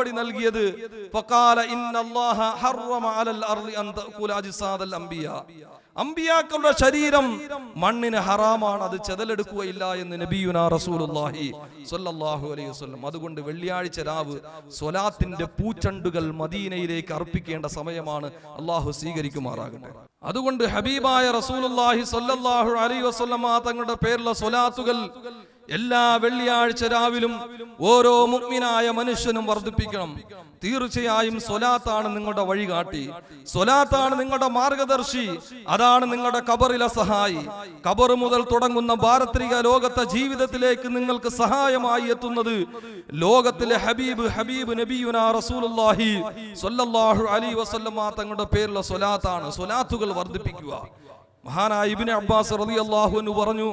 മറുപടി നൽകിയത് ഫഖാല ഇന്നല്ലാഹ ഹറമ അലൽ അർളി അൻ തഅകുല അജ്സാദൽ അംബിയാ, അമ്പിയാക്കളുടെ ശരീരം മണ്ണിന് ഹറാമാണ്, അത് ചെതലെടുക്കുകയില്ല എന്ന് നബിയുനാ റസൂലുള്ളാഹി സ്വല്ലല്ലാഹു അലൈഹി വസല്ലം. അതുകൊണ്ട് വെള്ളിയാഴ്ച രാവ് സ്വലാത്തിന്റെ പൂച്ചണ്ടുകൾ മദീനയിലേക്ക് അർപ്പിക്കേണ്ട സമയമാണ്. അള്ളാഹു സ്വീകരിക്കുമാറാകട്ടെ. അതുകൊണ്ട് ഹബീബായ റസൂലുള്ളാഹി സ്വല്ലല്ലാഹു അലൈഹി വസല്ലം തങ്ങളുടെ പേരിലുള്ള സ്വലാത്തുകൾ എല്ലാ വെള്ളിയാഴ്ച രാവിലും ഓരോ മുഅ്മിനായ മനുഷ്യനും വർദ്ധിപ്പിക്കണം. തീർച്ചയായും സ്വലാത്താണ് നിങ്ങളുടെ വഴികാട്ടി, സ്വലാത്താണ് നിങ്ങളുടെ മാർഗദർശി, അതാണ് നിങ്ങളുടെ ഖബറിലെ സഹായി. ഖബർ മുതൽ തുടങ്ങുന്ന പാരത്രിക ലോകത്തെ ജീവിതത്തിലേക്ക് നിങ്ങൾക്ക് സഹായമായി എത്തുന്നത് ലോകത്തിലെ ഹബീബ് നബിയുനാ റസൂലുള്ളാഹി സ്വല്ലല്ലാഹു അലൈഹി വസല്ലം തങ്ങളുടെ പേരിലുള്ള സ്വലാത്താണ്. സ്വലാത്തുകൾ വർദ്ധിപ്പിക്കുക. മഹാനായ ഇബ്നു അബ്ബാസ് റളിയല്ലാഹു അൻഹു പറഞ്ഞു,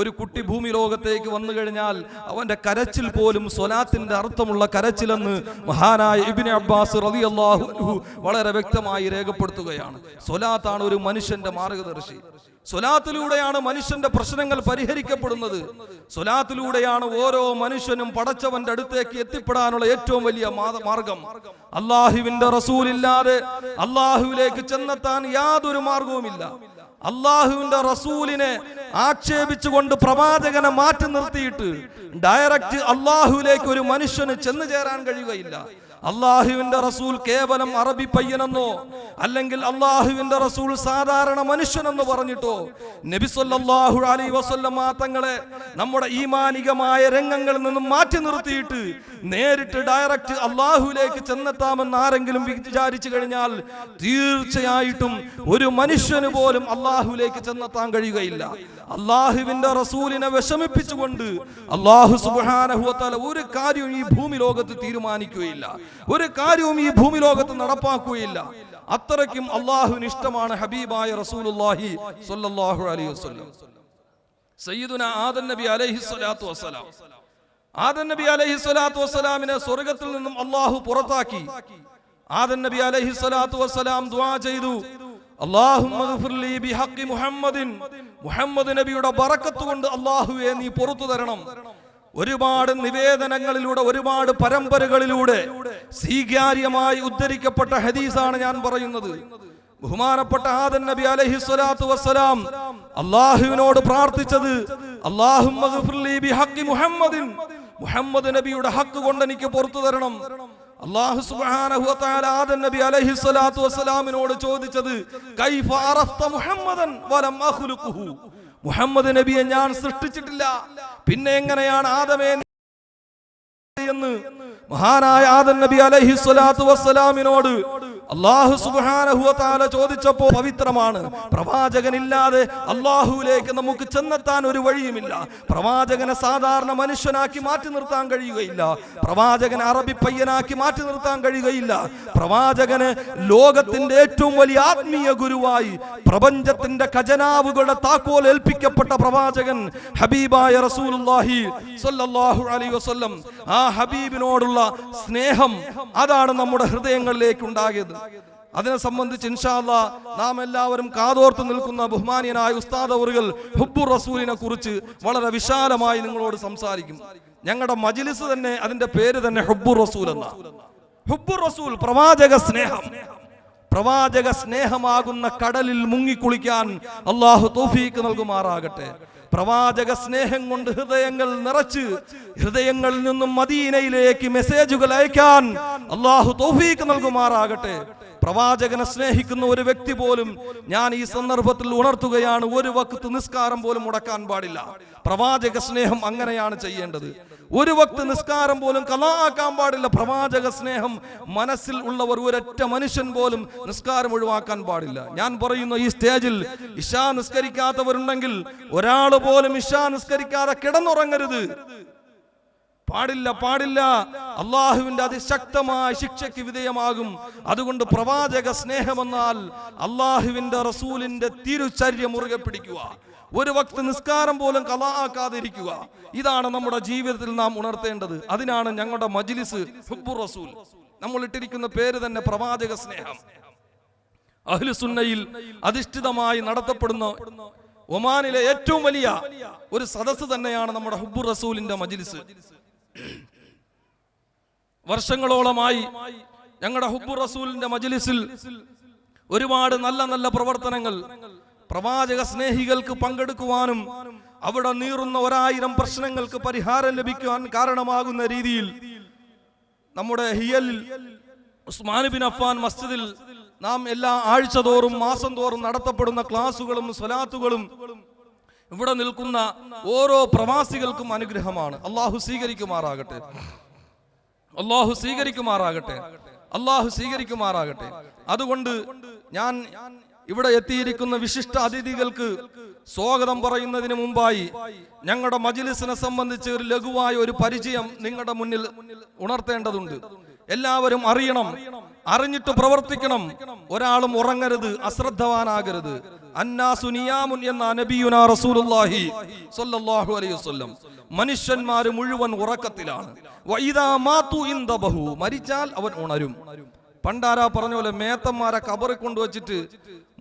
ഒരു കുട്ടി ഭൂമി ലോകത്തേക്ക് വന്നു കഴിഞ്ഞാൽ അവന്റെ കരച്ചിൽ പോലും സ്വലാത്തിന്റെ അർത്ഥമുള്ള കരച്ചിലെന്ന് മഹാനായ ഇബ്നു അബ്ബാസ് റളിയല്ലാഹു അൻഹു വളരെ വ്യക്തമായി രേഖപ്പെടുത്തുകയാണ്. സ്വലാത്താണ് ഒരു മനുഷ്യന്റെ മാർഗദർശി. സ്വലാത്തിലൂടെയാണ് മനുഷ്യന്റെ പ്രശ്നങ്ങൾ പരിഹരിക്കപ്പെടുന്നത്. സ്വലാത്തിലൂടെയാണ് ഓരോ മനുഷ്യനും പടച്ചവന്റെ അടുത്തേക്ക് എത്തിപ്പെടാനുള്ള ഏറ്റവും വലിയ മാർഗം. അല്ലാഹുവിന്റെ റസൂലില്ലാതെ അല്ലാഹുവിലേക്ക് ചെന്നെത്താൻ യാതൊരു മാർഗവുമില്ല. അള്ളാഹുവിന്റെ റസൂലിനെ ആക്ഷേപിച്ചുകൊണ്ട് പ്രവാചകനെ മാറ്റി നിർത്തിയിട്ട് ഡയറക്റ്റ് അള്ളാഹുവിലേക്ക് ഒരു മനുഷ്യന് ചെന്നു ചേരാൻ കഴിയുകയില്ല. അള്ളാഹുവിന്റെ റസൂൽ കേവലം അറബി പയ്യനെന്നോ അല്ലെങ്കിൽ അള്ളാഹുവിന്റെ റസൂൽ സാധാരണ മനുഷ്യനെന്ന് പറഞ്ഞിട്ടോ നബി സല്ലല്ലാഹു അലൈഹി വസല്ലം തങ്ങളെ നമ്മുടെ ഈമാനികമായ രംഗങ്ങളിൽ നിന്നും മാറ്റി നിർത്തിയിട്ട് നേരിട്ട് ഡയറക്റ്റ് അള്ളാഹുവിലേക്ക് ചെന്നെത്താമെന്ന് ആരെങ്കിലും വിചാരിച്ചു കഴിഞ്ഞാൽ തീർച്ചയായിട്ടും ഒരു മനുഷ്യന് പോലും അള്ളാഹുവിലേക്ക് ചെന്നെത്താൻ കഴിയുകയില്ല. അള്ളാഹുവിന്റെ റസൂലിനെ വിഷമിപ്പിച്ചുകൊണ്ട് അള്ളാഹു സുബ്ഹാനഹു വ തആല ഒരു കാര്യവും ഈ ഭൂമി ലോകത്ത് തീരുമാനിക്കുകയില്ല, ഒരു കാര്യവും ഈ ഭൂമി ലോകത്ത് നടപ്പാക്കുകയില്ല. അത്രയ്ക്കും അള്ളാഹുവിന് ഇഷ്ടമാണ് ഹബീബായ റസൂലുള്ളാഹി സ്വല്ലല്ലാഹു അലൈഹി വസല്ലം. സയ്യിദുനാ ആദം നബി അലൈഹി സ്വലാത്തു വസ്സലാം, ആദം നബി അലൈഹി സ്വലാത്തു വസ്സലാമിനെ സ്വർഗ്ഗത്തിൽ നിന്നും അള്ളാഹു പുറത്താക്കി. ആദം നബി അലൈഹി സ്വലാത്തു വസ്സലാം ദുആ ചെയ്തു, അല്ലാഹുമ്മ ഗ്ഫിർ ലീ ബിഹഖി മുഹമ്മദിൻ, മുഹമ്മദ് നബിയുടെ ബറക്കത്ത് കൊണ്ട് അല്ലാഹുവേ നീ പുറത്തു തരണം. ഒരുപാട് നിവേദനങ്ങളിലൂടെ ഒരുപാട് പരമ്പരകളിലൂടെ സ്വീകാര്യമായി ഉദ്ധരിക്കപ്പെട്ട ഹദീസാണ് ഞാൻ പറയുന്നത്. ബഹുമാനപ്പെട്ട ആദം നബി അലൈഹി സ്വലാത്തു വസ്സലാം അല്ലാഹുവിനോട് പ്രാർത്ഥിച്ചത്, അല്ലാഹുമ്മ ഗ്ഫിർ ലീ ബിഹഖി മുഹമ്മദിൻ, മുഹമ്മദ് നബിയുടെ ഹക്ക് കൊണ്ട് എനിക്ക് പുറത്തു തരണം. അല്ലാഹു സുബ്ഹാനഹു വ തആല ആദം നബി അലൈഹി സ്വലാത്തു വസ്സലാമിനോട് ചോദിച്ചത്, കൈഫ അറഫ്ത മുഹമ്മദൻ വലം അഖ്ലുഖുഹു, മുഹമ്മദ് നബിയെ ഞാൻ സൃഷ്ടിച്ചിട്ടില്ല, പിന്നെ എങ്ങനെയാണ് ആദമേ എന്ന് മഹാനായ ആദം നബി അലൈഹി സ്വലാത്തു വസ്സലാമിനോട് അല്ലാഹു സുബ്ഹാനഹു വ തആല ചോദിച്ചപ്പോൾ പവിത്രമാണ്. പ്രവാചകനില്ലാതെ അല്ലാഹുവിലേക്ക് നമുക്ക് ചെന്നെത്താൻ ഒരു വഴിയുമില്ല. പ്രവാചകനെ സാധാരണ മനുഷ്യനാക്കി മാറ്റി നിർത്താൻ കഴിയുകയില്ല. പ്രവാചകനെ അറബി പയ്യനാക്കി മാറ്റി നിർത്താൻ കഴിയുകയില്ല. പ്രവാചകന് ലോകത്തിന്റെ ഏറ്റവും വലിയ ആത്മീയ ഗുരുവായി പ്രപഞ്ചത്തിന്റെ ഖജനാവുകളുടെ താക്കോൽ ഏൽപ്പിക്കപ്പെട്ട പ്രവാചകൻ ഹബീബായ റസൂലുള്ളാഹി സ്വല്ലല്ലാഹു അലൈഹി വസല്ലം. ആ ഹബീബിനോടുള്ള സ്നേഹം അതാണ് നമ്മുടെ ഹൃദയങ്ങളിലേക്ക് ഉണ്ടാകിയത്. അതിനെ സംബന്ധിച്ച് ഇൻഷാ അല്ലാഹ് നാം എല്ലാവരും കാതോർത്ത് നിൽക്കുന്ന ബഹുമാനിയനായ ഉസ്താദ് അവറുകൾ ഹുബ്ബുർ റസൂലിനെ കുറിച്ച് വളരെ വിശാലമായി നിങ്ങളോട് സംസാരിക്കും. ഞങ്ങളുടെ മജ്ലിസ് തന്നെ അതിന്റെ പേര് തന്നെ ഹുബ്ബുർ റസൂൽ എന്ന. ഹുബ്ബുർ റസൂൽ പ്രവാചക സ്നേഹം. പ്രവാചക സ്നേഹമാകുന്ന കടലിൽ മുങ്ങിക്കുളിക്കാൻ അല്ലാഹു തൗഫീഖ് നൽകുമാറാകട്ടെ. പ്രവാചക സ്നേഹം കൊണ്ട് ഹൃദയങ്ങൾ നിറച്ച് ഹൃദയങ്ങളിൽ നിന്നും മദീനയിലേക്ക് മെസ്സേജുകൾ അയക്കാൻ അല്ലാഹു തൗഫീഖ് നൽകുമാറാകട്ടെ. പ്രവാചകനെ സ്നേഹിക്കുന്ന ഒരു വ്യക്തി പോലും ഞാൻ ഈ സന്ദർഭത്തിൽ ഉണർത്തുകയാണ്, ഒരു വക്ത് നിസ്കാരം പോലും മുടക്കാൻ പാടില്ല. പ്രവാചക സ്നേഹം അങ്ങനെയാണ് ചെയ്യേണ്ടത്. ഒരു വക്ത് നിസ്കാരം പോലും ഖലാആക്കാൻ പാടില്ല. പ്രവാചക സ്നേഹം മനസ്സിൽ ഉള്ളവർ ഒരൊറ്റ മനുഷ്യൻ പോലും നിസ്കാരം ഒഴിവാക്കാൻ പാടില്ല. ഞാൻ പറയുന്നു, ഈ സ്റ്റേജിൽ ഇശാ നിസ്കരിക്കാത്തവരുണ്ടെങ്കിൽ ഒരാൾ പോലും ഇശാ നിസ്കരിക്കാതെ കിടന്നുറങ്ങരുത്. പാടില്ല, പാടില്ല. അള്ളാഹുവിന്റെ അതിശക്തമായ ശിക്ഷയ്ക്ക് വിധേയമാകും. അതുകൊണ്ട് പ്രവാചക സ്നേഹമെന്നാൽ അള്ളാഹുവിന്റെ റസൂലിന്റെ തിരുചര്യ മുറുകെ പിടിക്കുക. ഒരു വക്ത് നിസ്കാരം പോലും ഖലാആക്കാതെ ഇരിക്കുക. ഇതാണ് നമ്മുടെ ജീവിതത്തിൽ നാം ഉണർത്തേണ്ടത്. അതിനാണ് ഞങ്ങളുടെ മജ്ലിസ് ഹുബ്ബുർ റസൂൽ. നമ്മൾ ഇട്ടിരിക്കുന്ന പേര് തന്നെ പ്രവാചക സ്നേഹം. അഹ്ലു സുന്നയിൽ അധിഷ്ഠിതമായി നടത്തപ്പെടുന്ന ഒമാനിലെ ഏറ്റവും വലിയ ഒരു സദസ്സ് തന്നെയാണ് നമ്മുടെ ഹുബ്ബുർ റസൂലിന്റെ മജ്ലിസ്. വർഷങ്ങളോളമായി ഞങ്ങളുടെ ഹുബ്ബുർ റസൂലിന്റെ മജ്ലിസിൽ ഒരുപാട് നല്ല നല്ല പ്രവർത്തനങ്ങൾ, പ്രവാചക സ്നേഹികൾക്ക് പങ്കെടുക്കുവാനും അവിടെ നീറുന്ന 1000 പ്രശ്നങ്ങൾക്ക് പരിഹാരം ലഭിക്കുവാൻ കാരണമാകുന്ന രീതിയിൽ നമ്മുടെ ഹിയലിൽ ഉസ്മാൻ ബിൻ അഫ്ഫാൻ മസ്ജിദിൽ നാം എല്ലാ ആഴ്ച തോറും മാസം തോറും നടത്തപ്പെടുന്ന ക്ലാസുകളും സ്വലാത്തുകളും ഇവിടെ നിൽക്കുന്ന ഓരോ പ്രവാസികൾക്കും അനുഗ്രഹമാണ്. അള്ളാഹു സ്വീകരിക്കുമാറാകട്ടെ, അള്ളാഹു സ്വീകരിക്കുമാറാകട്ടെ, അള്ളാഹു സ്വീകരിക്കുമാറാകട്ടെ. അതുകൊണ്ട് ഞാൻ ഇവിടെ എത്തിയിരിക്കുന്ന വിശിഷ്ട അതിഥികൾക്ക് സ്വാഗതം പറയുന്നതിന് മുമ്പായി ഞങ്ങളുടെ മജ്ലിസിനെ സംബന്ധിച്ച് ഒരു ലഘുവായ ഒരു പരിചയം നിങ്ങളുടെ മുന്നിൽ ഉണർത്തേണ്ടതുണ്ട്. എല്ലാവരും അറിയണം, അറിഞ്ഞിട്ട് പ്രവർത്തിക്കണം. ഒരാളും ഉറങ്ങരുത്, അശ്രദ്ധവാനാകരുത്. അന്നാസു നിയാമുൻ എന്ന നബിയുനാ റസൂലുള്ളാഹി സ്വല്ലല്ലാഹു അലൈഹി വസല്ലം. മനുഷ്യന്മാര് മുഴുവൻ ഉറക്കത്തിലാണ്. വഇദാ മാതു ഇൻദബഹു, മരിച്ചാൽ അവൻ ഉണരും. പണ്ടാരാ പറഞ്ഞ പോലെ മേത്തന്മാരെ കബറിൽ കൊണ്ടുവച്ചിട്ട്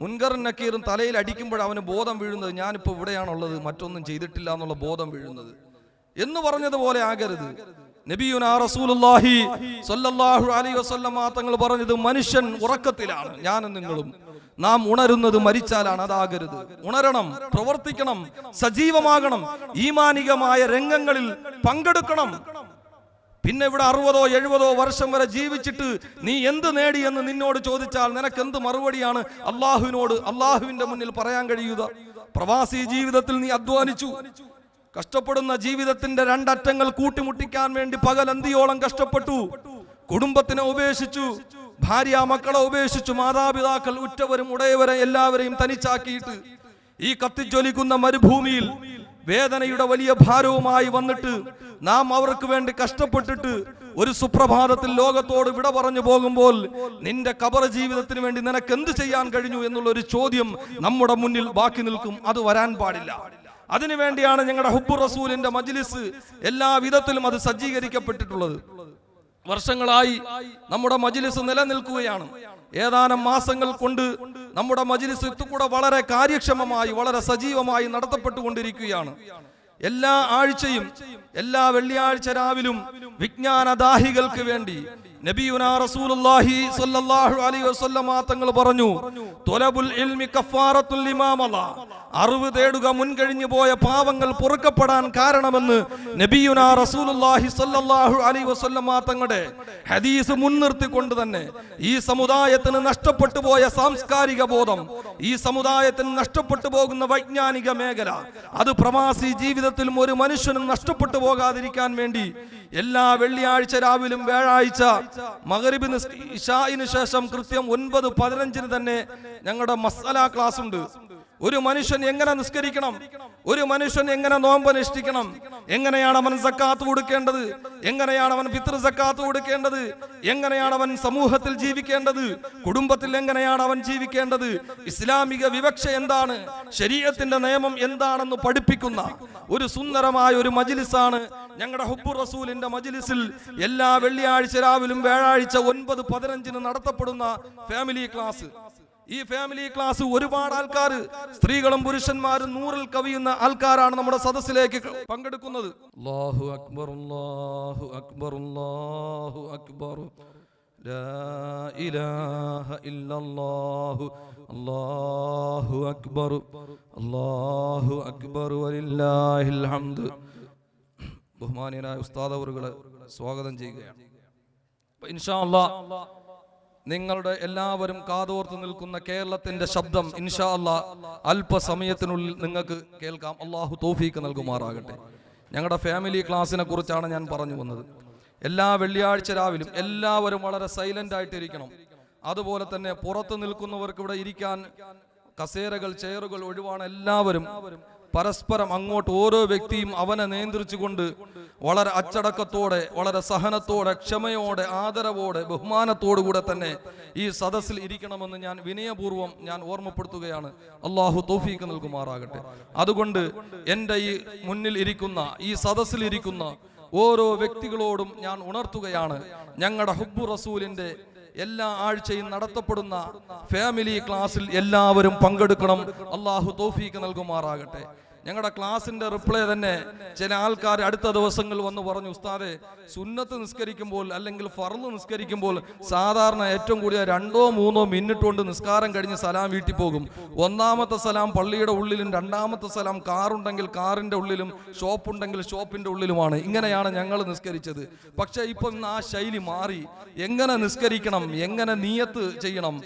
മുൻകറും നക്കീറും തലയിൽ അടിക്കുമ്പോൾ അവന് ബോധം വീഴുന്നത് ഞാനിപ്പോ ഇവിടെയാണുള്ളത്, മറ്റൊന്നും ചെയ്തിട്ടില്ല എന്നുള്ള ബോധം വീഴുന്നത് എന്ന് പറഞ്ഞതുപോലെ ആകരുത്. നബിയുനാ റസൂലുള്ളാഹി സ്വല്ലല്ലാഹു അലൈഹി വസല്ലം തങ്ങൾ പറഞ്ഞത് മനുഷ്യൻ ഉറക്കത്തിലാണ്, ഞാനും നിങ്ങളും. നാം ഉണരുന്നത് മരിച്ചാലാണ്, അതാകരുത്. ഉണരണം, പ്രവർത്തിക്കണം, സജീവമാകണം, ഈമാനികമായ രംഗങ്ങളിൽ പങ്കെടുക്കണം. പിന്നെ ഇവിടെ 60 70 വർഷം വരെ ജീവിച്ചിട്ട് നീ എന്ത് നേടി എന്ന് നിന്നോട് ചോദിച്ചാൽ നിനക്ക് എന്ത് മറുപടിയാണ് അള്ളാഹുവിനോട്, അള്ളാഹുവിന്റെ മുന്നിൽ പറയാൻ കഴിയുക? പ്രവാസി ജീവിതത്തിൽ നീ അധ്വാനിച്ചു, കഷ്ടപ്പെടുന്ന ജീവിതത്തിന്റെ രണ്ടറ്റങ്ങൾ കൂട്ടിമുട്ടിക്കാൻ വേണ്ടി പകലന്തിയോളം കഷ്ടപ്പെട്ടു, കുടുംബത്തിനെ ഉപേക്ഷിച്ചു, ഭാര്യ മക്കളെ ഉപേക്ഷിച്ചു, മാതാപിതാക്കൾ ഉറ്റവരും ഉടയവരെ എല്ലാവരെയും തനിച്ചാക്കിയിട്ട് ഈ കത്തിജ്വലിക്കുന്ന മരുഭൂമിയിൽ വേദനയുടെ വലിയ ഭാരവുമായി വന്നിട്ട് നാം അവർക്ക് വേണ്ടി കഷ്ടപ്പെട്ടിട്ട് ഒരു സുപ്രഭാതത്തിൽ ലോകത്തോട് വിട പറഞ്ഞു പോകുമ്പോൾ നിന്റെ ഖബർ ജീവിതത്തിന് വേണ്ടി നിനക്ക് എന്ത് ചെയ്യാൻ കഴിഞ്ഞു എന്നുള്ള ഒരു ചോദ്യം നമ്മുടെ മുന്നിൽ ബാക്കി നിൽക്കും. അത് വരാൻ പാടില്ല. അതിനുവേണ്ടിയാണ് ഞങ്ങളുടെ ഹുബ്ബുർ റസൂലിന്റെ മജ്ലിസ് എല്ലാ വിധത്തിലും അത് സജ്ജീകരിക്കപ്പെട്ടിട്ടുള്ളത്. വർഷങ്ങളായി നമ്മുടെ മജ്ലിസ് നിലനിൽക്കുകയാണ്. ഏതാനും മാസങ്ങൾ കൊണ്ട് നമ്മുടെ മജ്ലിസ് ഇത്തുകൂടെ വളരെ കാര്യക്ഷമമായി വളരെ സജീവമായി നടത്തപ്പെട്ടുകൊണ്ടിരിക്കുകയാണ്. എല്ലാ ആഴ്ചയും എല്ലാ വെള്ളിയാഴ്ച രാവിലും വിജ്ഞാനദാഹികൾക്ക് വേണ്ടി നബിയുനാ റസൂലുള്ളാഹി സ്വല്ലല്ലാഹു അലൈഹി വസല്ലം തങ്ങൾ പറഞ്ഞു, ത്വലബുൽ ഇൽമി കഫാറത്തുൽ ലിമാ മളാ, അറിവ് തേടുക മുൻകഴിഞ്ഞു പോയ പാവങ്ങൾ പൊറുക്കപ്പെടാൻ കാരണമെന്ന് നബിയുനാ റസൂലുള്ളാഹി സ്വല്ലല്ലാഹു അലൈഹി വസല്ലം തങ്ങളുടെ ഹദീസ് മുൻനിർത്തിക്കൊണ്ട് തന്നെ ഈ സമുദായത്തിന് നഷ്ടപ്പെട്ടു പോയ സാംസ്കാരിക ബോധം, ഈ സമുദായത്തിന് നഷ്ടപ്പെട്ടു പോകുന്ന വൈജ്ഞാനിക മേഖല, അത് പ്രവാസി ജീവിതത്തിലും ഒരു മനുഷ്യനും നഷ്ടപ്പെട്ടു പോകാതിരിക്കാൻ വേണ്ടി എല്ലാ വെള്ളിയാഴ്ച രാവിലും വ്യാഴാഴ്ച മഗ്രിബ് ഇശാഇന് ശേഷം കൃത്യം 9:15 തന്നെ ഞങ്ങളുടെ മസ്അല ക്ലാസ് ഉണ്ട്. ഒരു മനുഷ്യൻ എങ്ങനെ നിസ്കരിക്കണം, ഒരു മനുഷ്യൻ എങ്ങനെ നോമ്പ് അനുഷ്ഠിക്കണം, എങ്ങനെയാണ് അവൻ സക്കാത്ത് കൊടുക്കേണ്ടത്, എങ്ങനെയാണ് അവൻ ഫിത്ർ സക്കാത്ത് കൊടുക്കേണ്ടത്, എങ്ങനെയാണ് അവൻ സമൂഹത്തിൽ ജീവിക്കേണ്ടത്, കുടുംബത്തിൽ എങ്ങനെയാണ് അവൻ ജീവിക്കേണ്ടത്, ഇസ്ലാമിക വിവക്ഷ എന്താണ്, ശരീഅത്തിന്റെ നിയമം എന്താണെന്ന് പഠിപ്പിക്കുന്ന ഒരു സുന്ദരമായ ഒരു മജ്ലിസാണ് ഞങ്ങളുടെ ഹുബ്ബുർ റസൂലിന്റെ മജ്ലിസിൽ എല്ലാ വെള്ളിയാഴ്ച രാവിലും വ്യാഴാഴ്ച 9:15 നടത്തപ്പെടുന്ന ഫാമിലി ക്ലാസ്. ഈ ഫാമിലി ക്ലാസ് ഒരുപാട് ആൾക്കാർ, സ്ത്രീകളും പുരുഷന്മാരും 100-ൽ കവിയുന്ന ആൾക്കാരാണ് നമ്മുടെ സദസ്സിലേക്ക് പങ്കെടുക്കുന്നത്. അല്ലാഹു അക്ബർ, അല്ലാഹു അക്ബർ, അല്ലാഹു അക്ബർ, ലാ ഇലാഹ ഇല്ലല്ലാഹു, അല്ലാഹു അക്ബർ, അല്ലാഹു അക്ബർ, വലില്ലാഹിൽ ഹംദ്. ബഹുമാനിയനായ ഉസ്താദ് അവറുകളെ സ്വാഗതം ചെയ്യുകയാണ്. ഇൻഷാ അല്ലാഹ് നിങ്ങളുടെ എല്ലാവരും കാതോർത്ത് നിൽക്കുന്ന കേരളത്തിന്റെ ശബ്ദം ഇൻഷാ അല്ലാഹ് അല്പസമയത്തിനുള്ളിൽ നിങ്ങൾക്ക് കേൾക്കാം. അള്ളാഹു തൗഫീക്ക് നൽകുമാറാകട്ടെ. ഞങ്ങളുടെ ഫാമിലി ക്ലാസ്സിനെ കുറിച്ചാണ് ഞാൻ പറഞ്ഞു വന്നത്. എല്ലാ വെള്ളിയാഴ്ച രാവിലും എല്ലാവരും വളരെ സൈലന്റ് ആയിട്ടിരിക്കണം. അതുപോലെ തന്നെ പുറത്ത് നിൽക്കുന്നവർക്ക് ഇവിടെ ഇരിക്കാൻ കസേരകൾ ചെയറുകൾ ഒഴിവാണ്. എല്ലാവരും പരസ്പരം അങ്ങോട്ട് ഓരോ വ്യക്തിയും അവനെ നിയന്ത്രിച്ചുകൊണ്ട് വളരെ അച്ചടക്കത്തോടെ വളരെ സഹനത്തോടെ ക്ഷമയോടെ ആദരവോടെ ബഹുമാനത്തോടു കൂടെ തന്നെ ഈ സദസ്സിൽ ഇരിക്കണമെന്ന് ഞാൻ വിനയപൂർവ്വം ഞാൻ ഓർമ്മപ്പെടുത്തുകയാണ്. അള്ളാഹു തൗഫീക്ക് നൽകുമാറാകട്ടെ. അതുകൊണ്ട് എൻ്റെ ഈ മുന്നിൽ ഇരിക്കുന്ന ഈ സദസ്സിൽ ഇരിക്കുന്ന ഓരോ വ്യക്തികളോടും ഞാൻ ഉണർത്തുകയാണ്, ഞങ്ങളുടെ ഹുബ്ബുർ റസൂലിന്റെ എല്ലാ ആഴ്ചയും നടത്തപ്പെടുന്ന ഫാമിലി ക്ലാസ്സിൽ എല്ലാവരും പങ്കെടുക്കണം. അള്ളാഹു തൗഫീക്ക് നൽകുമാറാകട്ടെ. ഞങ്ങളുടെ ക്ലാസിന്റെ റിപ്ലൈ തന്നെ ചില ആൾക്കാർ അടുത്ത ദിവസങ്ങൾ വന്ന് പറഞ്ഞു, ഉസ്താദെ സുന്നത്ത് നിസ്കരിക്കുമ്പോൾ അല്ലെങ്കിൽ ഫർള് നിസ്കരിക്കുമ്പോൾ സാധാരണ ഏറ്റവും കൂടിയ 2-3 മിനിറ്റ് കൊണ്ട് നിസ്കാരം കഴിഞ്ഞ് സലാം വീട്ടിൽ പോകും. ഒന്നാമത്തെ സലാം പള്ളിയുടെ ഉള്ളിലും, രണ്ടാമത്തെ സലാം കാറുണ്ടെങ്കിൽ കാറിന്റെ ഉള്ളിലും, ഷോപ്പുണ്ടെങ്കിൽ ഷോപ്പിന്റെ ഉള്ളിലുമാണ്. ഇങ്ങനെയാണ് ഞങ്ങൾ നിസ്കരിച്ചത്. പക്ഷെ ഇപ്പം ആ ശൈലി മാറി. എങ്ങനെ നിസ്കരിക്കണം, എങ്ങനെ നിയത്ത് ചെയ്യണം,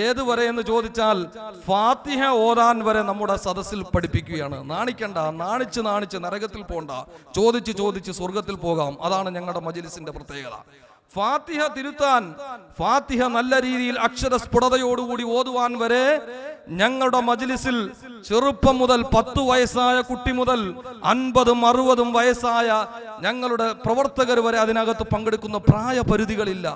ഏതുവരെ എന്ന് ചോദിച്ചാൽ ഫാത്തിഹ ഓതാൻ വരെ നമ്മുടെ സദസ്സിൽ പഠിപ്പിക്കുകയാണ്. നാണിക്കണ്ട, നാണിച്ച് നരകത്തിൽ പോണ്ട, ചോദിച്ച് സ്വർഗത്തിൽ പോകാം. അതാണ് ഞങ്ങളുടെ മജ്‌ലിസിന്റെ പ്രത്യേകത. ഫാത്തിഹ തിരുത്താൻ, ഫാത്തിഹ നല്ല രീതിയിൽ അക്ഷരസ്ഫുടതയോടുകൂടി ഓതുവാൻ വരെ ഞങ്ങളുടെ മജ്‌ലിസിൽ ചെറുപ്പം മുതൽ 10 വയസ്സായ കുട്ടി മുതൽ 50, 60 വയസ്സായ ഞങ്ങളുടെ പ്രവർത്തകർ വരെ അതിനകത്ത് പങ്കെടുക്കുന്ന പ്രായപരിധികളില്ല.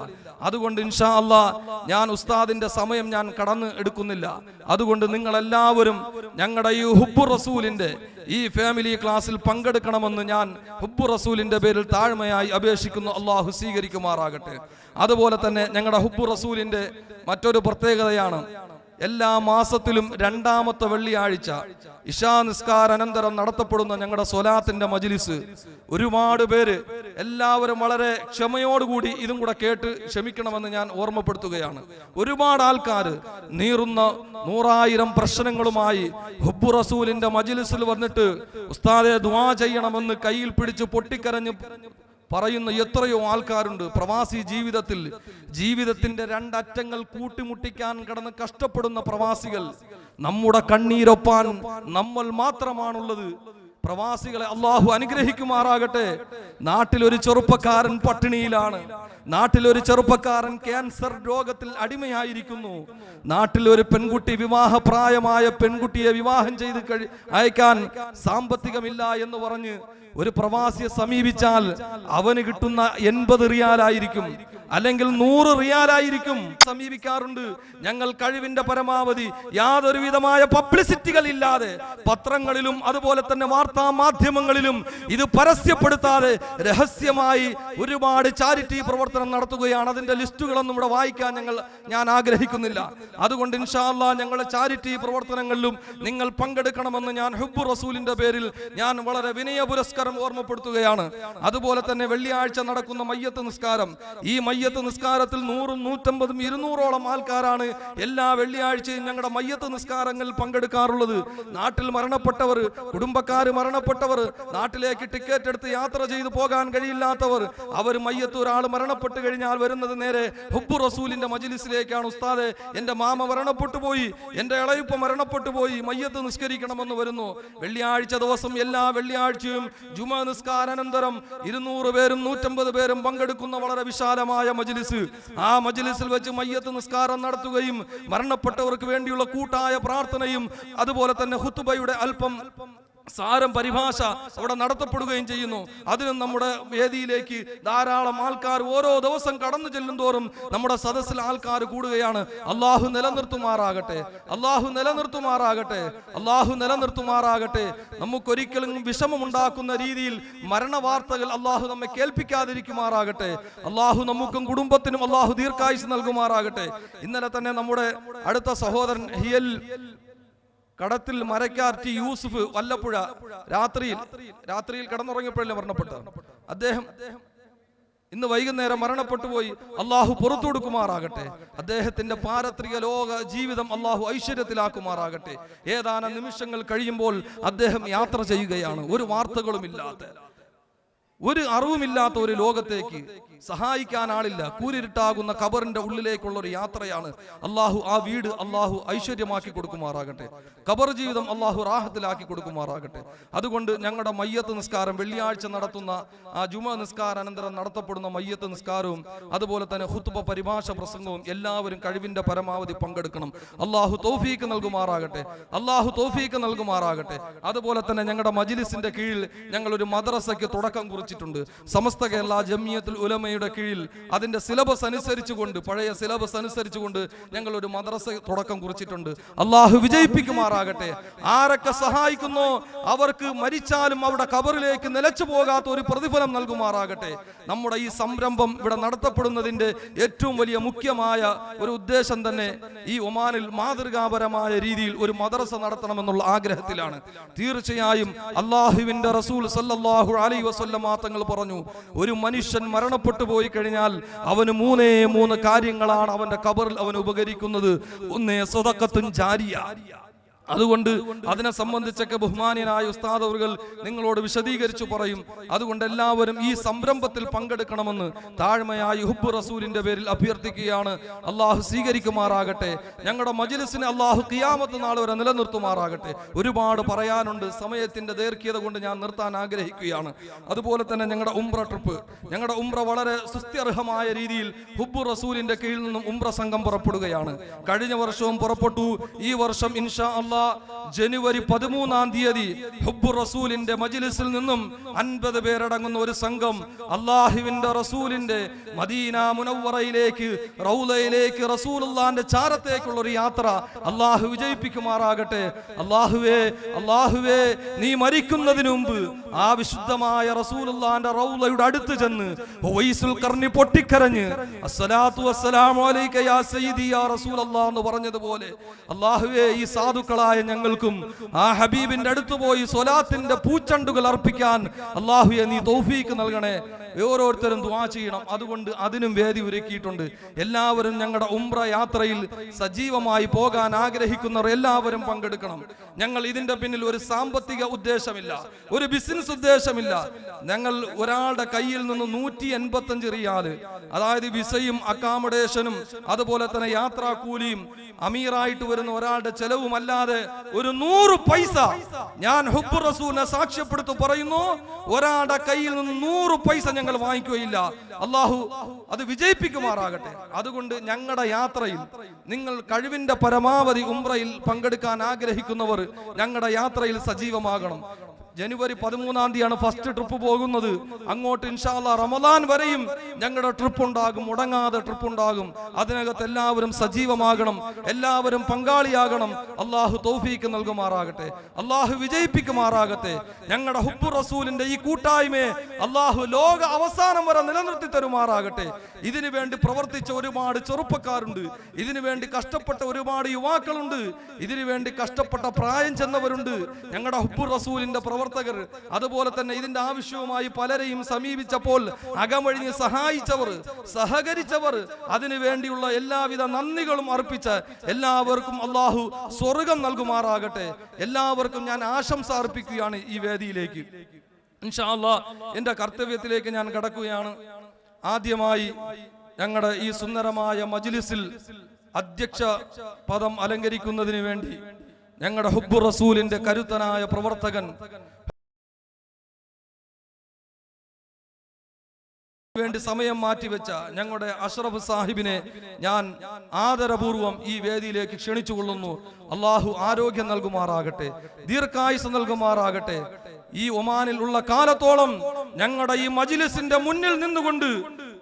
അതുകൊണ്ട് ഇൻഷാ അല്ലാഹ് ഞാൻ ഉസ്താദിന്റെ സമയം ഞാൻ കടന്നു എടുക്കുന്നില്ല. അതുകൊണ്ട് നിങ്ങൾ എല്ലാവരും ഞങ്ങളുടെ ഈ ഹുബ്ബു റസൂലിന്റെ ഈ ഫാമിലി ക്ലാസ്സിൽ പങ്കെടുക്കണമെന്ന് ഞാൻ ഹുബ്ബു റസൂലിന്റെ പേരിൽ താഴ്മയായി അപേക്ഷിക്കുന്നു. അള്ളാഹു സ്വീകരിക്കുമാറാകട്ടെ. അതുപോലെ തന്നെ ഞങ്ങളുടെ ഹുബ്ബു റസൂലിന്റെ മറ്റൊരു പ്രത്യേകതയാണ്, എല്ലാ മാസത്തിലും 2ാമത്തെ വെള്ളിയാഴ്ച ഇശാ നിസ്കാരാനന്തരം നടത്തപ്പെടുന്ന ഞങ്ങളുടെ സ്വലാത്തിന്റെ മജ്‌ലിസ് ഒരുപാട് പേര് എല്ലാവരും വളരെ ക്ഷമയോടുകൂടി ഇതും കൂടെ കേട്ട് ക്ഷമിക്കണമെന്ന് ഞാൻ ഓർമ്മപ്പെടുത്തുകയാണ്. ഒരുപാട് ആൾക്കാർ നീറുന്ന 100,000 പ്രശ്നങ്ങളുമായി ഹുബ്ബു റസൂലിന്റെ മജ്‌ലിസിൽ വന്നിട്ട് ഉസ്താദെ ദുആ ചെയ്യണമെന്ന് കയ്യിൽ പിടിച്ച് പൊട്ടിക്കരഞ്ഞ് പറയുന്ന എത്രയോ ആൾക്കാരുണ്ട്. പ്രവാസി ജീവിതത്തിന്റെ 2 അറ്റങ്ങൾ കൂട്ടിമുട്ടിക്കാൻ കിടന്ന് കഷ്ടപ്പെടുന്ന പ്രവാസികൾ. നമ്മുടെ കണ്ണീരൊപ്പാൻ നമ്മൾ മാത്രമാണുള്ളത്. പ്രവാസികളെ അള്ളാഹു അനുഗ്രഹിക്കുമാറാകട്ടെ. നാട്ടിലൊരു ചെറുപ്പക്കാരൻ പട്ടിണിയിലാണ്. നാട്ടിലൊരു ചെറുപ്പക്കാരൻ ക്യാൻസർ രോഗത്തിൽ അടിമയായിരിക്കുന്നു. നാട്ടിലൊരു പെൺകുട്ടി, വിവാഹപ്രായമായ പെൺകുട്ടിയെ വിവാഹം ചെയ്ത് അയക്കാൻ സാമ്പത്തികമില്ല എന്ന് പറഞ്ഞ് ഒരു പ്രവാസിയെ സമീപിച്ചാൽ അവന് കിട്ടുന്ന 80 റിയാലായിരിക്കും, അല്ലെങ്കിൽ 100 റിയാലായിരിക്കും. സമീപിക്കാറുണ്ട്. ഞങ്ങൾ കഴിവിന്റെ പരമാവധി യാതൊരു വിധമായ പബ്ലിസിറ്റികൾ ഇല്ലാതെ പത്രങ്ങളിലും അതുപോലെ തന്നെ വാർത്താ മാധ്യമങ്ങളിലും ഇത് പരസ്യപ്പെടുത്താതെ രഹസ്യമായി ഒരുപാട് ചാരിറ്റി പ്രവർത്തനം നടത്തുകയാണ്. അതിന്റെ ലിസ്റ്റുകളൊന്നും ഇവിടെ വായിക്കാൻ ഞാൻ ആഗ്രഹിക്കുന്നില്ല. അതുകൊണ്ട് ഇൻഷാ അല്ലാഹ് ഞങ്ങളുടെ ചാരിറ്റി പ്രവർത്തനങ്ങളിലും നിങ്ങൾ പങ്കെടുക്കണമെന്ന് ഞാൻ ഹുബ്ബു റസൂലിന്റെ പേരിൽ ഞാൻ വളരെ വിനയ പുരസ്കാരം ഓർമ്മപ്പെടുത്തുകയാണ്. അതുപോലെ തന്നെ വെള്ളിയാഴ്ച നടക്കുന്ന മയ്യത്ത് നിസ്കാരം, ഈ മയ്യത്ത് നിസ്കാരത്തിൽ 100, 150, 200ഓളം ആൾക്കാരാണ് എല്ലാ വെള്ളിയാഴ്ചയും ഞങ്ങളുടെ മയ്യത്ത് നിസ്കാരങ്ങളിൽ പങ്കെടുക്കാറുള്ളത്. നാട്ടിൽ മരണപ്പെട്ടവർ, കുടുംബക്കാർ മരണപ്പെട്ടവർ, നാട്ടിലേക്ക് ടിക്കറ്റ് എടുത്ത് യാത്ര ചെയ്തു പോകാൻ കഴിയില്ലാത്തവർ, അവർ മയ്യത്ത് ഒരാൾ മരണപ്പെട്ട് കഴിഞ്ഞാൽ വരുന്നത് നേരെ ഹുബ്ബു റസൂലിന്റെ മജ്‌ലിസിലേക്കാണ്. ഉസ്താദെ എന്റെ മാമ മരണപ്പെട്ടു പോയി, എന്റെ ഇളയുപ്പ മരണപ്പെട്ടു പോയി, മയ്യത്ത് നിസ്കരിക്കണമെന്ന് വരുന്നു. വെള്ളിയാഴ്ച ദിവസം എല്ലാ വെള്ളിയാഴ്ചയും ജുമാ നിസ്കാരാനന്തരം 200 പേരും 150 പേരും പങ്കെടുക്കുന്ന വളരെ വിശാലമായ മജ്‌ലിസ്. ആ മജ്‌ലിസിൽ വെച്ച് മയ്യത്ത് നിസ്കാരം നടത്തുകയും മരണപ്പെട്ടവർക്ക് വേണ്ടിയുള്ള കൂട്ടായ പ്രാർത്ഥനയും അതുപോലെ തന്നെ ഖുതുബയുടെ അല്പം സാരം പരിഭാഷ അവിടെ നടത്തപ്പെടുകയും ചെയ്യുന്നു. അതിനും നമ്മുടെ വേദിയിലേക്ക് ധാരാളം ആൾക്കാർ ഓരോ ദിവസം കടന്നു ചെല്ലുന്തോറും നമ്മുടെ സദസ്സിൽ ആൾക്കാർ കൂടുകയാണ്. അള്ളാഹു നിലനിർത്തുമാറാകട്ടെ, അള്ളാഹു നിലനിർത്തുമാറാകട്ടെ, അള്ളാഹു നിലനിർത്തുമാറാകട്ടെ. നമുക്കൊരിക്കലും വിഷമമുണ്ടാക്കുന്ന രീതിയിൽ മരണവാർത്തകൾ അള്ളാഹു നമ്മെ കേൾപ്പിക്കാതിരിക്കുമാറാകട്ടെ. അള്ളാഹു നമുക്കും കുടുംബത്തിനും അള്ളാഹു ദീർഘായുസ് നൽകുമാറാകട്ടെ. ഇന്നലെ തന്നെ നമ്മുടെ അടുത്ത സഹോദരൻ ഹിയൽ കടത്തിൽ മരക്കാർ ടി യൂസുഫ് വല്ലപ്പുഴ രാത്രിയിൽ കിടന്നുറങ്ങിയപ്പോഴല്ലേ മരണപ്പെട്ടത്. അദ്ദേഹം ഇന്ന് വൈകുന്നേരം മരണപ്പെട്ടു പോയി. അള്ളാഹു പുറത്തു കൊടുക്കുമാറാകട്ടെ. അദ്ദേഹത്തിന്റെ പാരത്രിക ലോക ജീവിതം അള്ളാഹു ഐശ്വര്യത്തിലാക്കുമാറാകട്ടെ. ഏതാനും നിമിഷങ്ങൾ കഴിയുമ്പോൾ അദ്ദേഹം യാത്ര ചെയ്യുകയാണ്. ഒരു വാർത്തകളും ഇല്ലാത്ത, ഒരു അറിവുമില്ലാത്ത ഒരു ലോകത്തേക്ക്, സഹായിക്കാൻ ആളില്ല, കൂരിരുട്ടാകുന്ന ഖബറിന്റെ ഉള്ളിലേക്കുള്ള ഒരു യാത്രയാണ്. അള്ളാഹു ആ വീട് അള്ളാഹു ഐശ്വര്യമാക്കി കൊടുക്കുമാറാകട്ടെ. ഖബർ ജീവിതം അള്ളാഹു റാഹത്തിലാക്കി കൊടുക്കുമാറാകട്ടെ. അതുകൊണ്ട് ഞങ്ങളുടെ മയ്യത്ത് നിസ്കാരം, വെള്ളിയാഴ്ച നടത്തുന്ന ആ ജുമാ നിസ്കാരാനന്തരം നടത്തപ്പെടുന്ന മയ്യത്ത് നിസ്കാരവും അതുപോലെ തന്നെ ഖുതുബ പരിഭാഷ പ്രസംഗവും എല്ലാവരും കഴിവിന്റെ പരമാവധി പങ്കെടുക്കണം. അള്ളാഹു തൗഫീക്ക് നൽകുമാറാകട്ടെ, അള്ളാഹു തൗഫീക്ക് നൽകുമാറാകട്ടെ. അതുപോലെ തന്നെ ഞങ്ങളുടെ മജ്‌ലിസിന്റെ കീഴിൽ ഞങ്ങൾ ഒരു മദ്രസയ്ക്ക് തുടക്കം കുറിച്ചു. കുറിച്ചിട്ടുണ്ട്. സമസ്ത കേരള ജമിയത്തുൽ ഉലമയുടെ കീഴിൽ അതിന്റെ സിലബസ് അനുസരിച്ചുകൊണ്ട്, പഴയ സിലബസ് അനുസരിച്ചുകൊണ്ട് ഞങ്ങൾ ഒരു മദ്രസ തുടക്കം കുറിച്ചിട്ടുണ്ട്. അള്ളാഹു വിജയിപ്പിക്കുമാറാകട്ടെ. ആരൊക്കെ സഹായിക്കുന്നോ അവർക്ക് മരിച്ചാലും അവിടെ ഖബറിലേക്ക് നിലച്ചു പോകാത്ത ഒരു പ്രതിഫലം നൽകുമാറാകട്ടെ. നമ്മുടെ ഈ സംരംഭം ഇവിടെ നടത്തപ്പെടുന്നതിന്റെ ഏറ്റവും വലിയ മുഖ്യമായ ഒരു ഉദ്ദേശം തന്നെ ഈ ഒമാനിൽ മാതൃകാപരമായ രീതിയിൽ ഒരു മദ്രസ നടത്തണമെന്നുള്ള ആഗ്രഹത്തിലാണ്. തീർച്ചയായും അള്ളാഹുവിന്റെ റസൂൽ സല്ലല്ലാഹു അലൈഹി വസല്ലം തങ്ങൾ പറഞ്ഞു, ഒരു മനുഷ്യൻ മരണപ്പെട്ടു പോയി കഴിഞ്ഞാൽ അവന് മൂന്ന് കാര്യങ്ങളാണ് അവന്റെ ഖബറിൽ അവന് ഉപകരിക്കുന്നത്. ഒന്ന് സദഖത്തുൻ ജാരിയ. അതുകൊണ്ട് അതിനെ സംബന്ധിച്ചൊക്കെ ബഹുമാന്യനായ ഉസ്താദ് അവர்கள் നിങ്ങളോട് വിശദീകരിച്ചു പറയും. അതുകൊണ്ട് എല്ലാവരും ഈ സംരംഭത്തിൽ പങ്കെടുക്കണമെന്ന് താഴ്മയായി ഹുബ്ബ് റസൂലിന്റെ പേരിൽ അഭ്യർത്ഥിക്കുകയാണ്. അള്ളാഹു സ്വീകരിക്കുമാറാകട്ടെ. ഞങ്ങളുടെ മജ്ലിസിനെ അള്ളാഹു ഖിയാമത്ത് നാൾ വരെ നിലനിർത്തുമാറാകട്ടെ. ഒരുപാട് പറയാനുണ്ട്, സമയത്തിന്റെ ദൈർഘ്യത കൊണ്ട് ഞാൻ നിർത്താൻ ആഗ്രഹിക്കുകയാണ്. അതുപോലെ തന്നെ ഞങ്ങളുടെ ഉംറ വളരെ സുസ്ഥിരമായ രീതിയിൽ ഹുബ്ബ് റസൂലിന്റെ കീഴിൽ നിന്നും ഉംറ സംഘം പുറപ്പെടുകയാണ്. കഴിഞ്ഞ വർഷവും പുറപ്പെട്ടു. ഈ വർഷം ഇൻഷാ അല്ലാഹ് ജനുവരി 13-ാം തീയതി ഹുബ്ബ് റസൂലിന്റെ മജ്ലിസിൽ നിന്നും 50 പേരടങ്ങുന്ന ഒരു സംഘം അല്ലാഹുവിന്റെ റസൂലിന്റെ മദീന മുനവ്വറയിലേക്ക്, റൗളയിലേക്ക്, റസൂലുള്ളാഹിന്റെ ചാരത്തേക്കുള്ള ഒരു യാത്ര അല്ലാഹു വിജയിപ്പിക്കുമാറാകട്ടെ. അല്ലാഹുവേ നീ മരിക്കുന്നതിന് മുമ്പ് ആ വിശുദ്ധമായ റസൂലുള്ളാഹിന്റെ റൗളയുടെ അടുത്ത് ചെന്ന് ഉവൈസുൽ ഖർനി പൊട്ടിക്കരഞ്ഞ് അസ്സലാത്തു വസ്സലാമു അലൈക യാ സയ്യിദി യാ റസൂലല്ലാഹ് എന്ന് പറഞ്ഞതുപോലെ അല്ലാഹുവേ ഈ സാധുക്കളായ ഞങ്ങൾക്കും ആ ഹബീബിന്റെ അടുത്ത് പോയി സ്വലാത്തിന്റെ പൂച്ചണ്ടുകൾ അർപ്പിക്കാൻ അല്ലാഹുവേ നീ തൗഫീക്ക് നൽകണേ. ഓരോരുത്തരും ദുആ ചെയ്യണം. അതുകൊണ്ട് അതിനും വേദി ഒരുക്കിയിട്ടുണ്ട്. എല്ലാവരും ഞങ്ങളുടെ ഉംറ യാത്രയിൽ സജീവമായി പോകാൻ ആഗ്രഹിക്കുന്നവർ എല്ലാവരും പങ്കെടുക്കണം. ഞങ്ങൾ ഇതിന്റെ പിന്നിൽ ഒരു സാമ്പത്തിക ഉദ്ദേശമില്ല, ഒരു ബിസിനസ് ഉദ്ദേശമില്ല. ഞങ്ങൾ ഒരാളുടെ കയ്യിൽ നിന്ന് 185 റിയാല്, അതായത് വിസയും അക്കോമഡേഷനും അതുപോലെ തന്നെ യാത്രാ കൂലിയും അമീറായിട്ട് വരുന്ന ഒരാളുടെ ചെലവും അല്ലാതെ ഒരു 100 പൈസ ഞാൻ ഹുബ്ബ് റസൂലിനെ സാക്ഷ്യപ്പെടുത്തു പറയുന്നു, ഒരാളുടെ കയ്യിൽ നിന്ന് 100 പൈസ ഞങ്ങൾ വാങ്ങിക്കുകയില്ല. അള്ളാഹു അത് വിജയിപ്പിക്കുമാറാകട്ടെ. അതുകൊണ്ട് ഞങ്ങളുടെ യാത്രയിൽ നിങ്ങൾ കഴിവിന്റെ പരമാവധി ഉംറയിൽ പങ്കെടുക്കാൻ ആഗ്രഹിക്കുന്നവർ ഞങ്ങളുടെ യാത്രയിൽ സജീവമാകണം. ജനുവരി 13-ാം തീയതിയാണ് ഫസ്റ്റ് ട്രിപ്പ് പോകുന്നത്. അങ്ങോട്ട് ഇൻഷാ അല്ലാഹ് റമദാൻ വരെയും ഞങ്ങളുടെ ട്രിപ്പ് ഉണ്ടാകും, മുടങ്ങാതെ ട്രിപ്പ് ഉണ്ടാകും. അതിനകത്ത് എല്ലാവരും സജീവമാകണം, എല്ലാവരും പങ്കാളിയാകണം. അള്ളാഹു തൗഫീക്ക് നൽകുമാറാകട്ടെ, അള്ളാഹു വിജയിപ്പിക്കുമാറാകട്ടെ. ഞങ്ങളുടെ ഹുബ്ബ് റസൂലിന്റെ ഈ കൂട്ടായ്മയെ അള്ളാഹു ലോക അവസാനം വരെ നിലനിർത്തി തരുമാറാകട്ടെ. ഇതിനു വേണ്ടി പ്രവർത്തിച്ച ഒരുപാട് ചെറുപ്പക്കാരുണ്ട്, ഇതിനു വേണ്ടി കഷ്ടപ്പെട്ട ഒരുപാട് യുവാക്കളുണ്ട്, ഇതിനു വേണ്ടി കഷ്ടപ്പെട്ട പ്രായം ചെന്നവരുണ്ട്. ഞങ്ങളുടെ ഹുബ്ബ് റസൂലിന്റെ പ്രവർത്തകർ, അതുപോലെ തന്നെ ഇതിന്റെ ആവശ്യവുമായി പലരെയും സമീപിച്ചപ്പോൾ അകമഴിഞ്ഞ് സഹായിച്ചവർ, സഹകരിച്ചവർ, അതിനു വേണ്ടിയുള്ള എല്ലാവിധ നന്ദികളും അർപ്പിച്ച് എല്ലാവർക്കും അള്ളാഹു സ്വർഗം നൽകുമാറാകട്ടെ. എല്ലാവർക്കും ഞാൻ ആശംസ അർപ്പിക്കുകയാണ് ഈ വേദിയിലേക്ക്. ഇൻഷാ അല്ലാഹ് എന്റെ കർത്തവ്യത്തിലേക്ക് ഞാൻ കടക്കുകയാണ്. ആദ്യമായി ഞങ്ങളുടെ ഈ സുന്ദരമായ മജ്ലിസിൽ അധ്യക്ഷ പദം അലങ്കരിക്കുന്നതിന് വേണ്ടി ഞങ്ങളുടെ ഹുബ്ബ് റസൂലിന്റെ കരുത്തനായ പ്രവർത്തകൻ വേണ്ടി സമയം മാറ്റിവെച്ച ഞങ്ങളുടെ അഷ്റഫ് സാഹിബിനെ ഞാൻ ആദരപൂർവം ഈ വേദിയിലേക്ക് ക്ഷണിച്ചുകൊള്ളുന്നു. അള്ളാഹു ആരോഗ്യം നൽകുമാറാകട്ടെ, ദീർഘായുസ് നൽകുമാറാകട്ടെ. ഈ ഒമാനിൽ ഉള്ള കാലത്തോളം ഞങ്ങളുടെ ഈ മജ്ലിസിന്റെ മുന്നിൽ നിന്നുകൊണ്ട്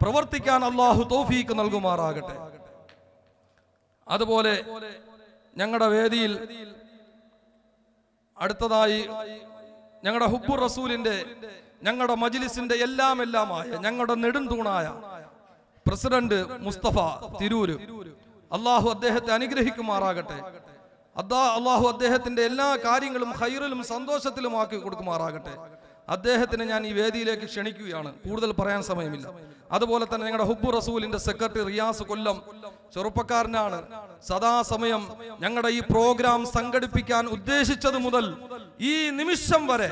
പ്രവർത്തിക്കാൻ അള്ളാഹു തൗഫീക്ക് നൽകുമാറാകട്ടെ. അതുപോലെ ഞങ്ങളുടെ വേദിയിൽ അടുത്തതായി ഞങ്ങളുടെ ഹുബ്ബ് റസൂലിന്റെ, ഞങ്ങളുടെ മജ്ലിസിന്റെ എല്ലാമായ ഞങ്ങളുടെ നെടുംതൂണായ പ്രസിഡന്റ് മുസ്തഫ തിരൂര്, അള്ളാഹു അദ്ദേഹത്തെ അനുഗ്രഹിക്കുമാറാകട്ടെ. അള്ളാഹു അദ്ദേഹത്തിന്റെ എല്ലാ കാര്യങ്ങളും ഖൈറിലും സന്തോഷത്തിലുമാക്കി കൊടുക്കുമാറാകട്ടെ. അദ്ദേഹത്തിനെ ഞാൻ ഈ വേദിയിലേക്ക് ക്ഷണിക്കുകയാണ്. കൂടുതൽ പറയാൻ സമയമില്ല. അതുപോലെ തന്നെ ഞങ്ങളുടെ ഹുബ്ബ് റസൂലിന്റെ സെക്രട്ടറി റിയാസ് കൊല്ലം, ചെറുപ്പക്കാരനാണ്. സദാസമയം ഞങ്ങളുടെ ഈ പ്രോഗ്രാം സംഘടിപ്പിക്കാൻ ഉദ്ദേശിച്ചത് മുതൽ ഈ നിമിഷം വരെ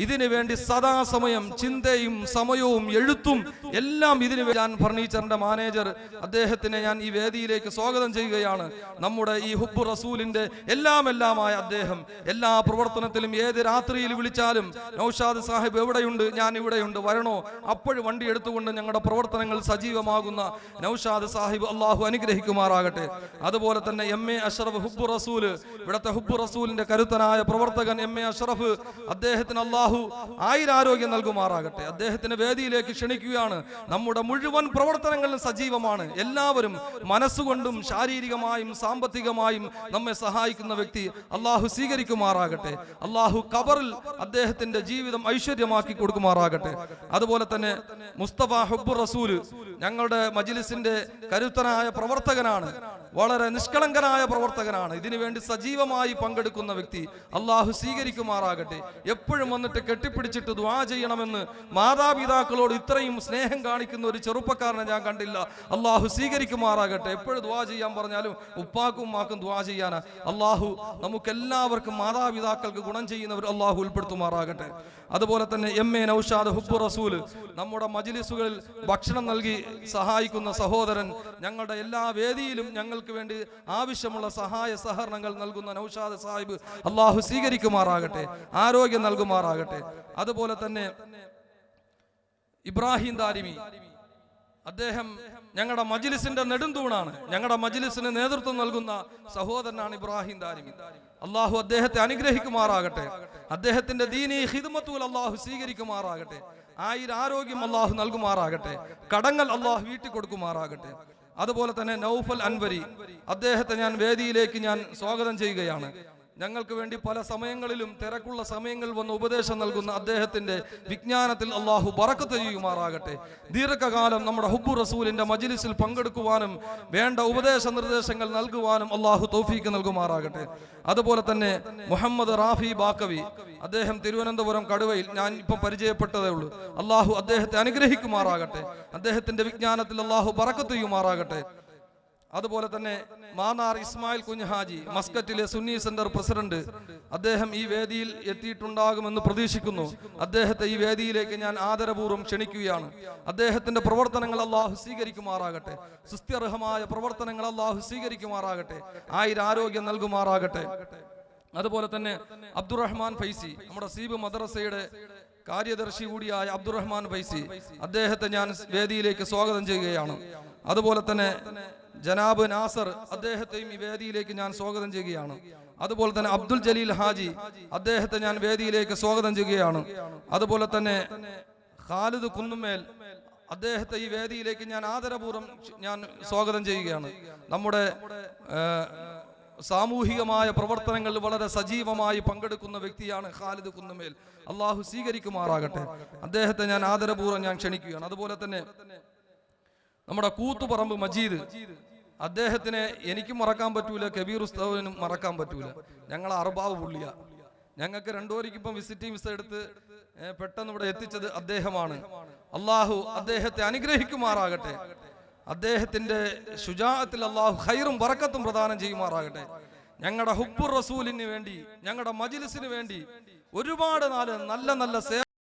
ഇതിനു വേണ്ടി സദാസമയം ചിന്തയും സമയവും എഴുത്തും എല്ലാം ഇതിനു ഞാൻ ഫർണിച്ചറിന്റെ മാനേജർ, അദ്ദേഹത്തിനെ ഞാൻ ഈ വേദിയിലേക്ക് സ്വാഗതം ചെയ്യുകയാണ്. നമ്മുടെ ഈ ഹുബ്ബ് റസൂലിന്റെ എല്ലാമായ അദ്ദേഹം എല്ലാ പ്രവർത്തനത്തിലും ഏത് രാത്രിയിൽ വിളിച്ചാലും നൗഷാദ് സാഹിബ് എവിടെയുണ്ട്, ഞാൻ ഇവിടെയുണ്ട്, വരണോ, അപ്പോഴും വണ്ടി എടുത്തുകൊണ്ട് ഞങ്ങളുടെ പ്രവർത്തനങ്ങൾ സജീവമാകുന്ന നൗഷാദ് സാഹിബ്, അള്ളാഹു അനുഗ്രഹിക്കും. അനുഗ്രഹിക്കുമാറാകട്ടെ. അതുപോലെ തന്നെ MA അഷ്റഫ് ഹുബ്ബു റസൂൽ, ഇവിടുത്തെ ഹുബ്ബു റസൂലിന്റെ കരുത്തനായ പ്രവർത്തകൻ MA അഷ്റഫ്, അദ്ദേഹത്തിന് അള്ളാഹു ആയുരാരോഗ്യം നൽകുമാറാകട്ടെ. അദ്ദേഹത്തിന് വേദിയിലേക്ക് ക്ഷണിക്കുകയാണ്. നമ്മുടെ മുഴുവൻ പ്രവർത്തനങ്ങളിലും സജീവമാണ്. എല്ലാവരും മനസ്സുകൊണ്ടും ശാരീരികമായും സാമ്പത്തികമായും നമ്മെ സഹായിക്കുന്ന വ്യക്തി അള്ളാഹു സ്വീകരിക്കുമാറാകട്ടെ. അള്ളാഹു ഖബറിൽ അദ്ദേഹത്തിന്റെ ജീവിതം ഐശ്വര്യമാക്കി കൊടുക്കുമാറാകട്ടെ. അതുപോലെ തന്നെ മുസ്തഫ ഹുബ്ബു റസൂൽ ഞങ്ങളുടെ മജ്ലിസിന്റെ കരുത്തനായ പ്രവർത്തകനാണ്, വളരെ നിഷ്കളങ്കനായ പ്രവർത്തകനാണ്. ഇതിനുവേണ്ടി സജീവമായി പങ്കെടുക്കുന്ന വ്യക്തി അള്ളാഹു സ്വീകരിക്കുമാറാകട്ടെ. എപ്പോഴും വന്നിട്ട് കെട്ടിപ്പിടിച്ചിട്ട് ദുആ ചെയ്യണമെന്ന് മാതാപിതാക്കളോട് ഇത്രയും സ്നേഹം കാണിക്കുന്ന ഒരു ചെറുപ്പക്കാരനെ ഞാൻ കണ്ടില്ല. അള്ളാഹു സ്വീകരിക്കുമാറാകട്ടെ. എപ്പോഴും ദുആ ചെയ്യാൻ പറഞ്ഞാലും ഉപ്പാക്കും ഉമ്മാക്കും ദുആ ചെയ്യാനാ. അള്ളാഹു നമുക്കെല്ലാവർക്കും മാതാപിതാക്കൾക്ക് ഗുണം ചെയ്യുന്നവർ അള്ളാഹു ഉൾപ്പെടുത്തുമാറാകട്ടെ. അതുപോലെ തന്നെ MA നൗഷാദ് ഹുബ്ബു റസൂൽ, നമ്മുടെ മജ്ലിസുകളിൽ ഭക്ഷണം നൽകി സഹായിക്കുന്ന സഹോദരൻ, ഞങ്ങളുടെ എല്ലാ വേദിയിലും ഞങ്ങൾക്ക് വേണ്ടി ആവശ്യമുള്ള സഹായ സഹകരണങ്ങൾ നൽകുന്ന നൗഷാദ് സാഹിബ് അള്ളാഹു സ്വീകരിക്കുമാറാകട്ടെ, ആരോഗ്യം നൽകുമാറാകട്ടെ. അതുപോലെ തന്നെ ഇബ്രാഹിം ദാരിമി, അദ്ദേഹം ഞങ്ങളുടെ മജ്ലിസിന്റെ നെടുന്തൂണാണ്. ഞങ്ങളുടെ മജ്ലിസിന് നേതൃത്വം നൽകുന്ന സഹോദരനാണ് ഇബ്രാഹിം ദാരിമി. അള്ളാഹു അദ്ദേഹത്തെ അനുഗ്രഹിക്കുമാറാകട്ടെ. അദ്ദേഹത്തിന്റെ ദീനീ ഖിദ്മത്തുൽ അള്ളാഹു സ്വീകരിക്കുമാറാകട്ടെ. ആരോഗ്യം അള്ളാഹു നൽകുമാറാകട്ടെ. കടങ്ങൾ അള്ളാഹു വീട്ടി കൊടുക്കുമാറാകട്ടെ. അതുപോലെ തന്നെ നൗഫൽ അൻവരി, അദ്ദേഹത്തെ ഞാൻ വേദിയിലേക്ക് ഞാൻ സ്വാഗതം ചെയ്യുകയാണ്. ഞങ്ങൾക്ക് വേണ്ടി പല സമയങ്ങളിലും തിരക്കുള്ള സമയങ്ങളിൽ വന്ന് ഉപദേശം നൽകുന്ന അദ്ദേഹത്തിന്റെ വിജ്ഞാനത്തിൽ അള്ളാഹു ബറക്കത്ത് ചെയ്യുമാറാകട്ടെ. ദീർഘകാലം നമ്മുടെ ഹുബ്ബു റസൂലിന്റെ മജ്ലിസിൽ പങ്കെടുക്കുവാനും വേണ്ട ഉപദേശ നിർദ്ദേശങ്ങൾ നൽകുവാനും അള്ളാഹു തൗഫീക്ക് നൽകുമാറാകട്ടെ. അതുപോലെ തന്നെ മുഹമ്മദ് റാഫി ബാക്കവി, അദ്ദേഹം തിരുവനന്തപുരം കടുവയിൽ ഞാൻ ഇപ്പം പരിചയപ്പെട്ടതേ ഉള്ളൂ. അള്ളാഹു അദ്ദേഹത്തെ അനുഗ്രഹിക്കുമാറാകട്ടെ. അദ്ദേഹത്തിന്റെ വിജ്ഞാനത്തിൽ അള്ളാഹു ബറക്കത്ത് ചെയ്യുമാറാകട്ടെ. അതുപോലെ തന്നെ മാന്നാർ ഇസ്മായിൽ കുഞ്ഞ് മസ്കറ്റിലെ സുന്നി സെന്റർ പ്രസിഡന്റ്, അദ്ദേഹം ഈ വേദിയിൽ എത്തിയിട്ടുണ്ടാകുമെന്ന് പ്രതീക്ഷിക്കുന്നു. അദ്ദേഹത്തെ ഈ വേദിയിലേക്ക് ഞാൻ ആദരപൂർവ്വം ക്ഷണിക്കുകയാണ്. അദ്ദേഹത്തിന്റെ പ്രവർത്തനങ്ങൾ അള്ളാഹു സ്വീകരിക്കുമാറാകട്ടെ. സുസ്ഥിരമായ പ്രവർത്തനങ്ങൾ അള്ളാഹു സ്വീകരിക്കുമാറാകട്ടെ. ആരോഗ്യം നൽകുമാറാകട്ടെ. അതുപോലെ തന്നെ അബ്ദുറഹ്മാൻ ഫൈസി, നമ്മുടെ സീബ് മദ്രസയുടെ കാര്യദർശി കൂടിയായ അബ്ദുറഹ്മാൻ ഫൈസി, അദ്ദേഹത്തെ ഞാൻ വേദിയിലേക്ക് സ്വാഗതം ചെയ്യുകയാണ്. അതുപോലെ തന്നെ ജനാബ് നാസർ, അദ്ദേഹത്തെയും ഈ വേദിയിലേക്ക് ഞാൻ സ്വാഗതം ചെയ്യുകയാണ്. അതുപോലെ തന്നെ അബ്ദുൽ ജലീൽ ഹാജി, അദ്ദേഹത്തെ ഞാൻ വേദിയിലേക്ക് സ്വാഗതം ചെയ്യുകയാണ്. അതുപോലെ തന്നെ ഖാലിദ് കുന്നുമേൽ, അദ്ദേഹത്തെ ഈ വേദിയിലേക്ക് ഞാൻ ആദരപൂർവ്വം ഞാൻ സ്വാഗതം ചെയ്യുകയാണ്. നമ്മുടെ സാമൂഹികമായ പ്രവർത്തനങ്ങളിൽ വളരെ സജീവമായി പങ്കെടുക്കുന്ന വ്യക്തിയാണ് ഖാലിദ് കുന്നുമേൽ. അള്ളാഹു സ്വീകരിക്കുമാറാകട്ടെ. അദ്ദേഹത്തെ ഞാൻ ആദരപൂർവ്വം ഞാൻ ക്ഷണിക്കുകയാണ്. അതുപോലെ തന്നെ നമ്മുടെ കൂത്തുപറമ്പ് മജീദ്, അദ്ദേഹത്തിനെ എനിക്കും മറക്കാൻ പറ്റൂല, കബീർ ഉസ്താദിനും മറക്കാൻ പറ്റൂല. ഞങ്ങൾ അർബാവ് പുള്ളിയ. ഞങ്ങൾക്ക് രണ്ടുപേർക്ക് ഇപ്പം വിസിറ്റിംഗ് വിസ എടുത്ത് പെട്ടെന്ന് ഇവിടെ എത്തിച്ചത് അദ്ദേഹമാണ്. അള്ളാഹു അദ്ദേഹത്തെ അനുഗ്രഹിക്കുമാറാകട്ടെ. അദ്ദേഹത്തിന്റെ ശുജാഅത്തിൽ അള്ളാഹു ഖൈറും ബറക്കത്തും പ്രദാനം ചെയ്യുമാറാകട്ടെ. ഞങ്ങളുടെ ഹുബ്ബുർ റസൂലിന് വേണ്ടി, ഞങ്ങളുടെ മജ്ലിസിന് വേണ്ടി ഒരുപാട് നല്ല നല്ല